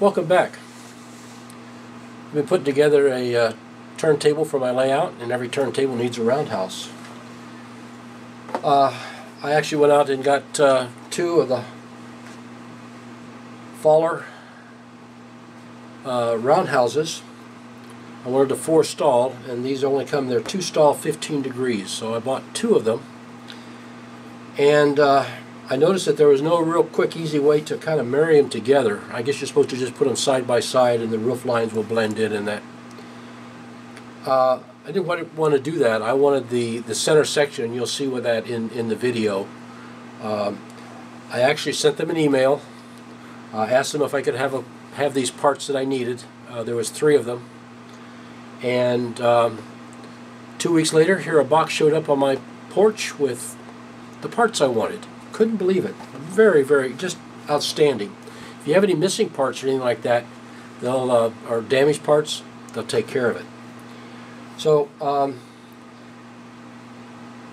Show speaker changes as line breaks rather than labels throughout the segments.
Welcome back. I've been putting together a turntable for my layout, and every turntable needs a roundhouse. I actually went out and got two of the Faller roundhouses. I wanted a 4-stall, and these only come, they're 2-stall 15 degrees, so I bought two of them. And I noticed that there was no real quick, easy way to kind of marry them together. I guess you're supposed to just put them side by side and the roof lines will blend in and that. I didn't want to do that. I wanted the center section, and you'll see with that in the video. I actually sent them an email. Asked them if I could have these parts that I needed. There was 3 of them. And 2 weeks later, here a box showed up on my porch with the parts I wanted. Couldn't believe it. Very, very, just outstanding. If you have any missing parts or anything like that, they'll or damaged parts, they'll take care of it. So, going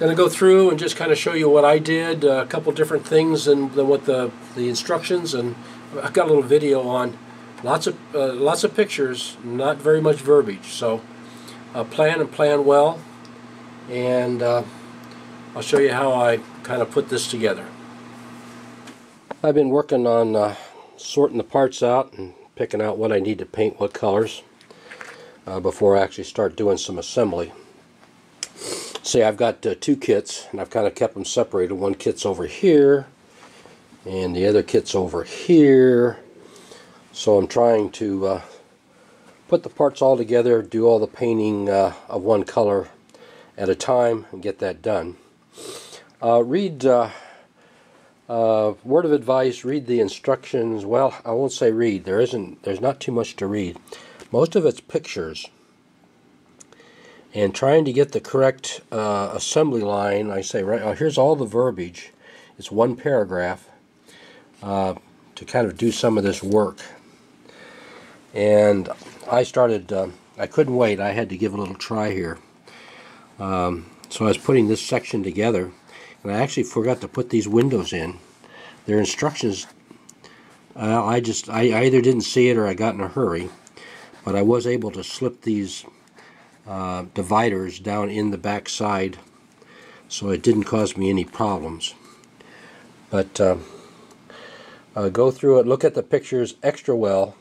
to go through and just kind of show you what I did, a couple different things than what the instructions, and I've got a little video on lots of pictures, not very much verbiage. So, plan well, and I'll show you how I kind of put this together. I've been working on sorting the parts out and picking out what I need to paint, what colors, before I actually start doing some assembly. See, I've got 2 kits, and I've kind of kept them separated. One kit's over here, and the other kit's over here. So I'm trying to put the parts all together, do all the painting of one color at a time, and get that done. Read word of advice, read the instructions. Well, I won't say read. There's not too much to read. Most of it's pictures. And trying to get the correct assembly line, I say, right, here's all the verbiage. It's one paragraph to kind of do some of this work. And I started, I couldn't wait. I had to give a little try here. So I was putting this section together, and I actually forgot to put these windows in. Their instructions, I either didn't see it or I got in a hurry, but I was able to slip these dividers down in the back side, so it didn't cause me any problems. But go through it, look at the pictures extra well,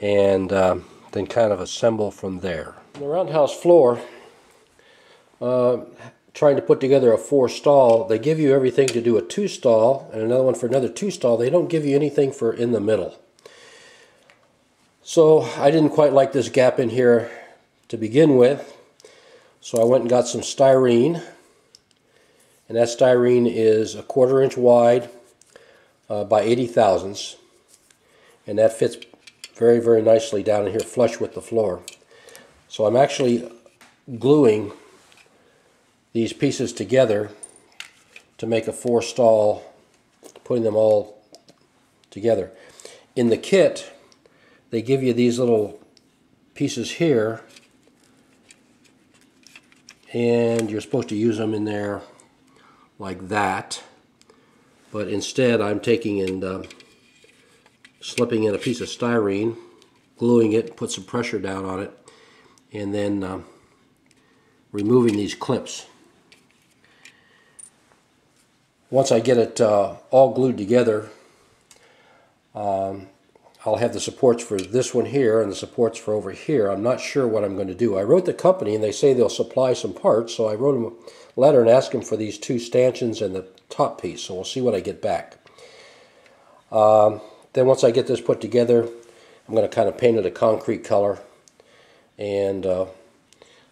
and then kind of assemble from there. The roundhouse floor, trying to put together a 4-stall, they give you everything to do a 2-stall and another one for another 2-stall. They don't give you anything for in the middle. So I didn't quite like this gap in here to begin with, so I went and got some styrene, and that styrene is 1/4 inch wide by 80 thousandths, and that fits very, very nicely down in here flush with the floor. So I'm actually gluing these pieces together to make a 4-stall, putting them all together. In the kit, they give you these little pieces here, and you're supposed to use them in there like that, but instead I'm taking and slipping in a piece of styrene, gluing it, put some pressure down on it, and then removing these clips. Once I get it all glued together, I'll have the supports for this one here and the supports for over here. I'm not sure what I'm going to do. I wrote the company, and they say they'll supply some parts, so I wrote them a letter and asked them for these 2 stanchions and the top piece, so we'll see what I get back. Then once I get this put together, I'm going to kind of paint it a concrete color, and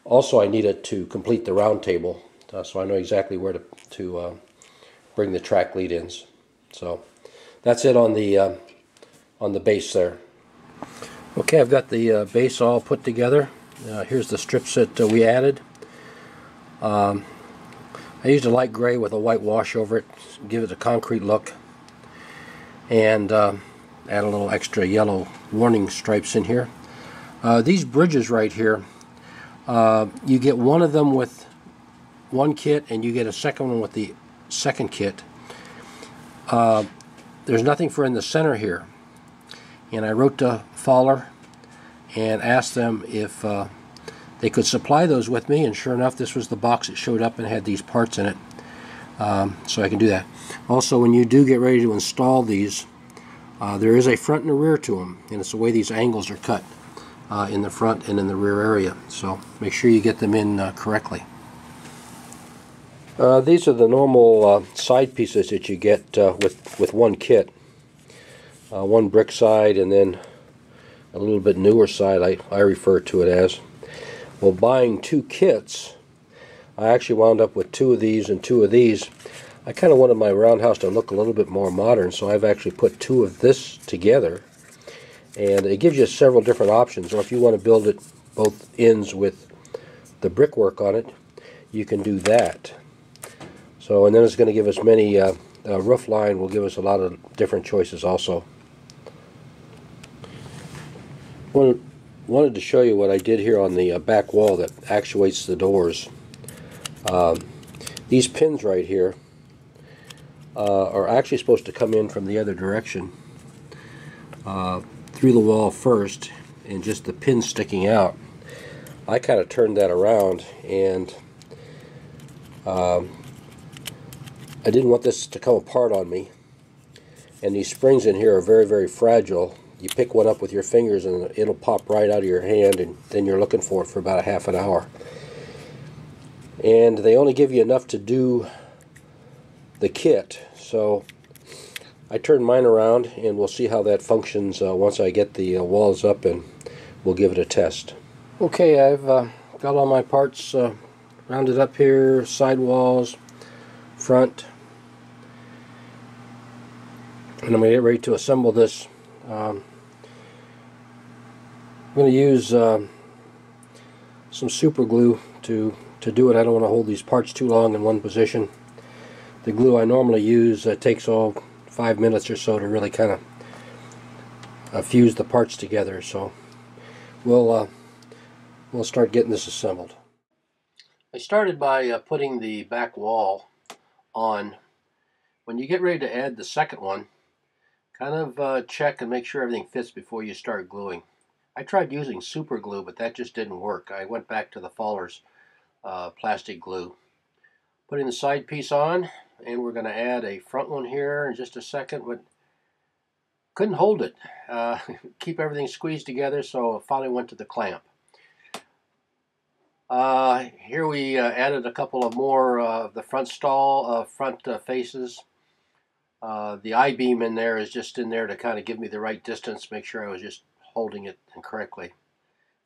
also I need it to complete the round table, so I know exactly where to bring the track lead ins. So that's it on the base there. Okay, I've got the base all put together. Here's the strips that we added. I used a light gray with a white wash over it, give it a concrete look, and add a little extra yellow warning stripes in here. These bridges right here, you get one of them with one kit, and you get a second one with the second kit. There's nothing for in the center here, and I wrote to Faller and asked them if they could supply those with me, and sure enough, this was the box that showed up and had these parts in it. So I can do that. Also, when you do get ready to install these, there is a front and a rear to them, and it's the way these angles are cut in the front and in the rear area. So make sure you get them in correctly. These are the normal side pieces that you get with one kit. One brick side and then a little bit newer side, I refer to it as. Well, buying two kits, I actually wound up with two of these and two of these. I kind of wanted my Roundhouse to look a little bit more modern, so I've actually put two of this together. And it gives you several different options, or if you want to build it both ends with the brickwork on it, you can do that. So, and then it's going to give us many, roof line will give us a lot of different choices also. Wanted to show you what I did here on the back wall that actuates the doors. These pins right here are actually supposed to come in from the other direction through the wall first, and just the pins sticking out. I kind of turned that around, and I didn't want this to come apart on me. And these springs in here are very, very fragile. You pick one up with your fingers and it'll pop right out of your hand, and then you're looking for it for about a half an hour. And they only give you enough to do the kit, so I turned mine around, and we'll see how that functions once I get the walls up, and we'll give it a test. Okay, I've got all my parts rounded up here, side walls, front, and I'm going to get ready to assemble this. I'm going to use some super glue to do it. I don't want to hold these parts too long in one position. The glue I normally use takes 5 minutes or so to really kind of fuse the parts together. So we'll start getting this assembled. I started by putting the back wall on. When you get ready to add the second one, kind of check and make sure everything fits before you start gluing. I tried using super glue, but that just didn't work. I went back to the Faller's plastic glue. Putting the side piece on, and we're going to add a front one here in just a second, but couldn't hold it. Keep everything squeezed together, so I finally went to the clamp. Here we added a couple of more of the front stall, front faces. The I-beam in there is just in there to kind of give me the right distance, make sure I was just holding it correctly.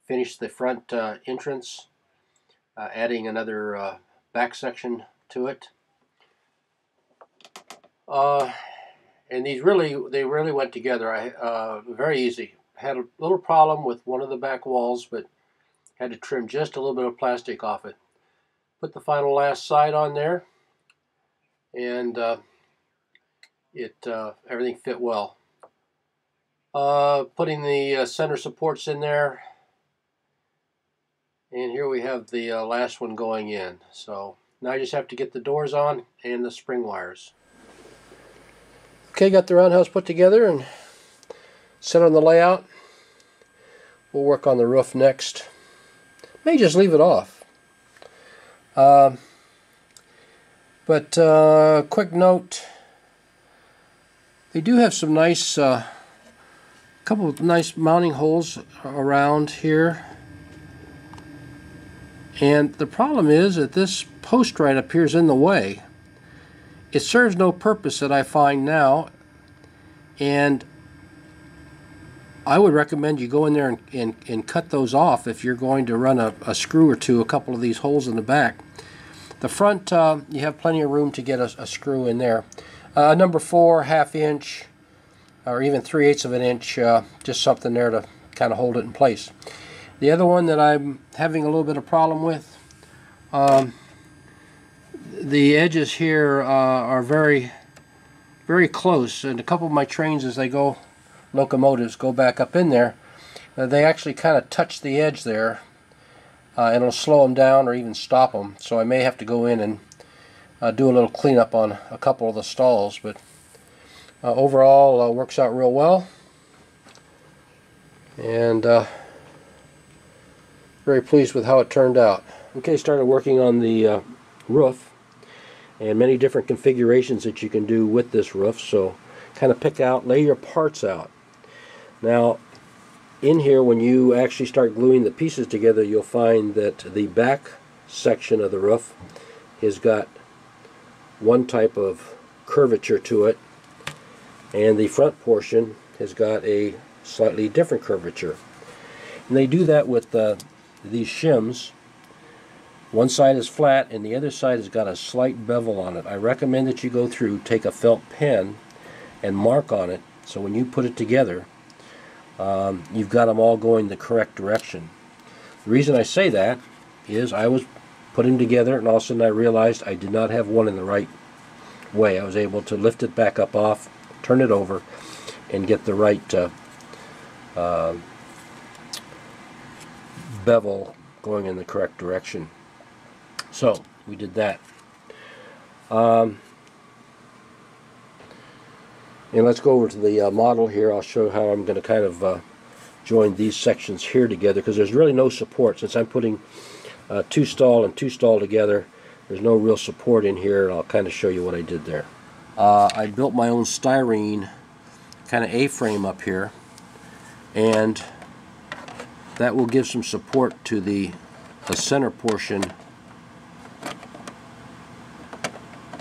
Finished the front entrance, adding another back section to it. And they really went together. Very easy. Had a little problem with one of the back walls, but had to trim just a little bit of plastic off it. Put the final last side on there, and everything fit well. Putting the center supports in there, and here we have the last one going in. So now I just have to get the doors on and the spring wires. Okay, got the Roundhouse put together and set on the layout. We'll work on the roof next. May just leave it off. But quick note, they do have some nice, couple of nice mounting holes around here. And the problem is that this post right up here is in the way. It serves no purpose that I find now, and I would recommend you go in there and cut those off if you're going to run a screw or two, a couple of these holes in the back. The front, you have plenty of room to get a screw in there. Number 4, 1/2 inch, or even 3/8 of an inch, just something there to kind of hold it in place. The other one that I'm having a little bit of problem with, the edges here are very, very close, and a couple of my trains, as they go, locomotives go back up in there, they actually kind of touch the edge there, and it'll slow them down or even stop them. So I may have to go in and do a little cleanup on a couple of the stalls, but overall works out real well. and very pleased with how it turned out. Okay, started working on the roof, and many different configurations that you can do with this roof. So kind of lay your parts out. Now in here, when you actually start gluing the pieces together, you'll find that the back section of the roof has got one type of curvature to it, and the front portion has got a slightly different curvature. And they do that with these shims. One side is flat and the other side has got a slight bevel on it. I recommend that you go through, take a felt pen and mark on it, so when you put it together, you've got them all going the correct direction. The reason I say that is I was putting them together and all of a sudden I realized I did not have one in the right way. I was able to lift it back up off, turn it over, and get the right bevel going in the correct direction. So we did that. And let's go over to the model here. I'll show how I'm going to kind of join these sections here together, because there's really no support. Since I'm putting two stall and two stall together, there's no real support in here, and I'll kind of show you what I did there. I built my own styrene kind of A-frame up here, and that will give some support to the center portion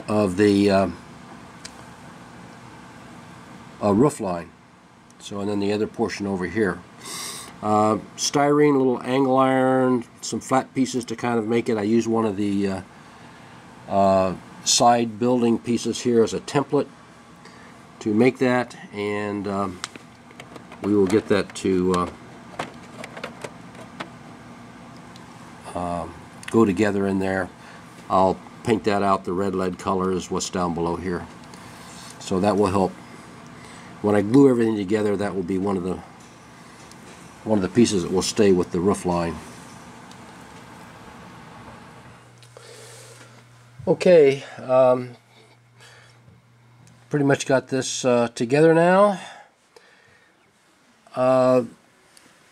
of the roof line. So, and then the other portion over here. Styrene, a little angle iron, some flat pieces to kind of make it. I use one of the side building pieces here as a template to make that, and we will get that to go together in there. I'll paint that out. The red lead color is what's down below here, so that will help. When I glue everything together, that will be one of the pieces that will stay with the roof line. Okay, pretty much got this together now.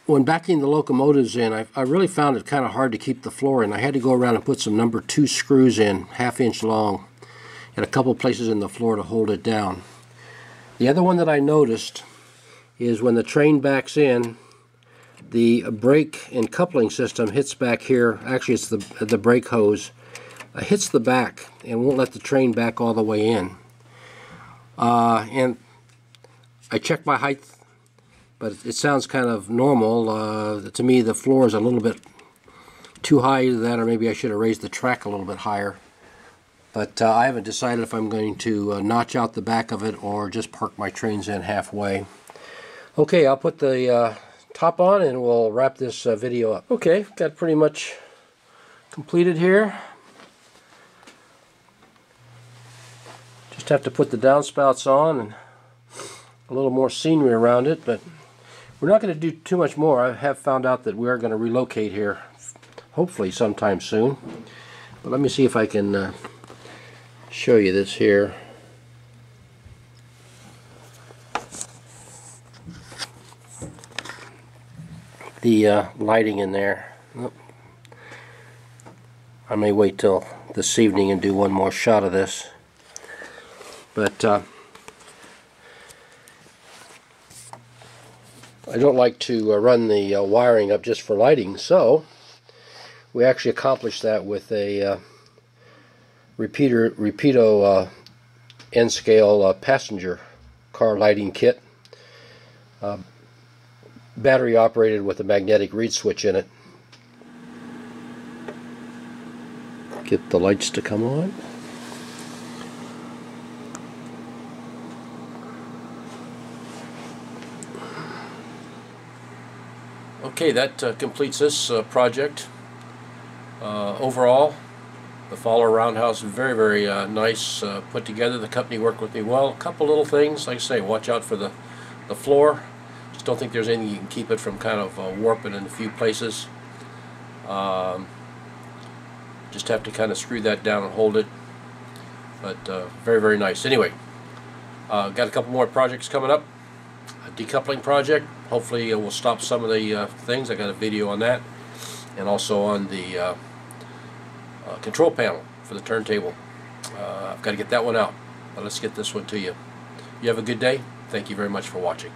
When backing the locomotives in, I really found it kind of hard to keep the floor in. I had to go around and put some number 2 screws in, 1/2 inch long, and a couple places in the floor to hold it down. The other one that I noticed is when the train backs in, the brake and coupling system hits back here. Actually, it's the brake hose hits the back and won't let the train back all the way in. And I checked my height, but it sounds kind of normal. To me, the floor is a little bit too high to that, or maybe I should have raised the track a little bit higher. But I haven't decided if I'm going to notch out the back of it or just park my trains in halfway. Okay, I'll put the top on and we'll wrap this video up. Okay, got pretty much completed here. Just have to put the downspouts on and a little more scenery around it, but we're not going to do too much more. I have found out that we are going to relocate here hopefully sometime soon. But let me see if I can show you this here. The lighting in there. I may wait till this evening and do one more shot of this. But I don't like to run the wiring up just for lighting, so we actually accomplished that with a Repeato N-scale passenger car lighting kit, battery operated with a magnetic reed switch in it. Get the lights to come on. Okay, that completes this project. Overall, the Fowler Roundhouse is very, very nice, put together. The company worked with me well. A couple little things, like I say, watch out for the floor. Just don't think there's anything you can keep it from kind of warping in a few places. Just have to kind of screw that down and hold it. But very, very nice. Anyway, got a couple more projects coming up. decoupling project. Hopefully it will stop some of the things. I got a video on that, and also on the control panel for the turntable. I've got to get that one out, but let's get this one to you. You have a good day. Thank you very much for watching.